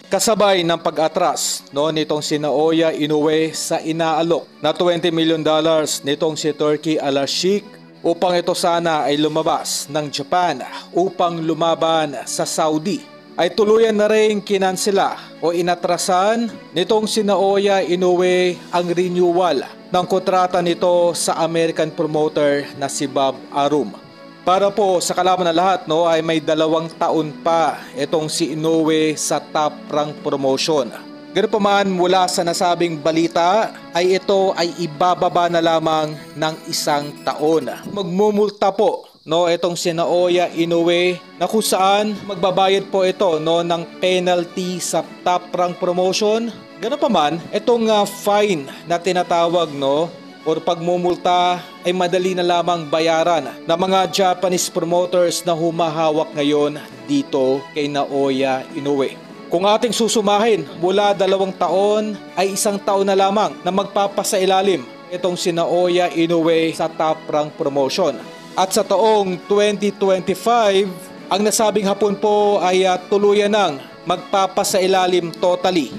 Kasabay ng pag-atras nitong si Naoya Inoue sa inaalok na $20 million nitong si Turki Al-Sheikh upang ito sana ay lumabas ng Japan upang lumaban sa Saudi, ay tuluyan na rin kinansela o inatrasan nitong si Naoya Inoue ang renewal ng kontrata nito sa American promoter na si Bob Arum. Para po sa kalaman na lahat ay may 2 taon pa itong si Inoue sa Top Rank promotion. Ganun pa man, mula sa nasabing balita ay ito ay ibababa na lamang ng 1 taon. Magmumulta po itong si Naoya Inoue na kung saan magbabayad po ito ng penalty sa Top Rank promotion. Ganun pa man, itong fine na tinatawag or pagmumulta ay madali na lamang bayaran ng mga Japanese promoters na humahawak ngayon dito kay Naoya Inoue. Kung ating susumahin, mula 2 taon ay 1 taon na lamang na magpapasailalim itong si Naoya Inoue sa Top Rank promotion. At sa taong 2025, ang nasabing hapon po ay tuluyan ng magpapasailalim totally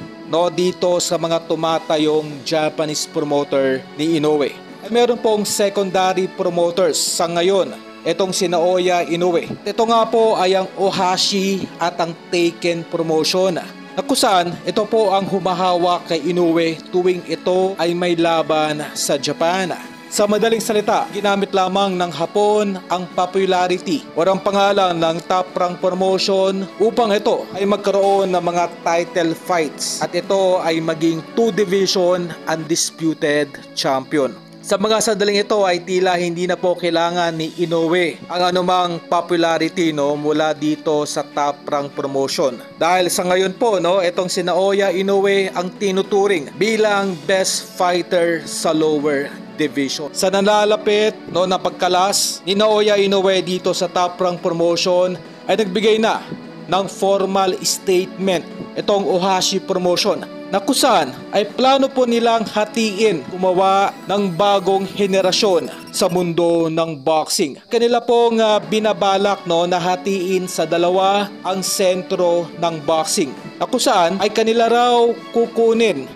dito sa mga tumatayong Japanese promoter ni Inoue. Ay meron pong secondary promoters sa ngayon, itong si Naoya Inoue. Ito nga po ay ang Ohashi at ang Taken promotion, na kung saan ito po ang humahawak kay Inoue tuwing ito ay may laban sa Japan. Sa madaling salita, ginamit lamang ng Hapon ang popularity o ang pangalan ng Top Rank promotion upang ito ay magkaroon ng mga title fights at ito ay maging 2-division undisputed champion. Sa mga sandaling ito ay tila hindi na po kailangan ni Inoue ang anumang popularity mula dito sa Top Rank promotion. Dahil sa ngayon po itong si Naoya Inoue ang tinuturing bilang best fighter sa lower division. Sa nalalapit na pagkalas ni Naoya Inoue dito sa Top Rank promotion ay nagbigay na ng formal statement itong Ohashi promotion na kung saan ay plano po nilang hatiin, gumawa ng bagong henerasyon sa mundo ng boxing. Kanila pong binabalak na hatiin sa 2 ang sentro ng boxing, na kung saan ay kanila raw kukunin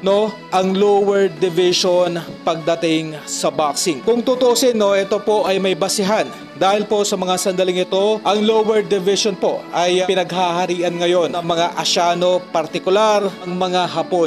ang lower division pagdating sa boxing. Kung tutusin ito po ay may basihan dahil po sa mga sandaling ito, ang lower division po ay pinaghaharian ngayon ng mga Asyano, partikular ang mga Hapon.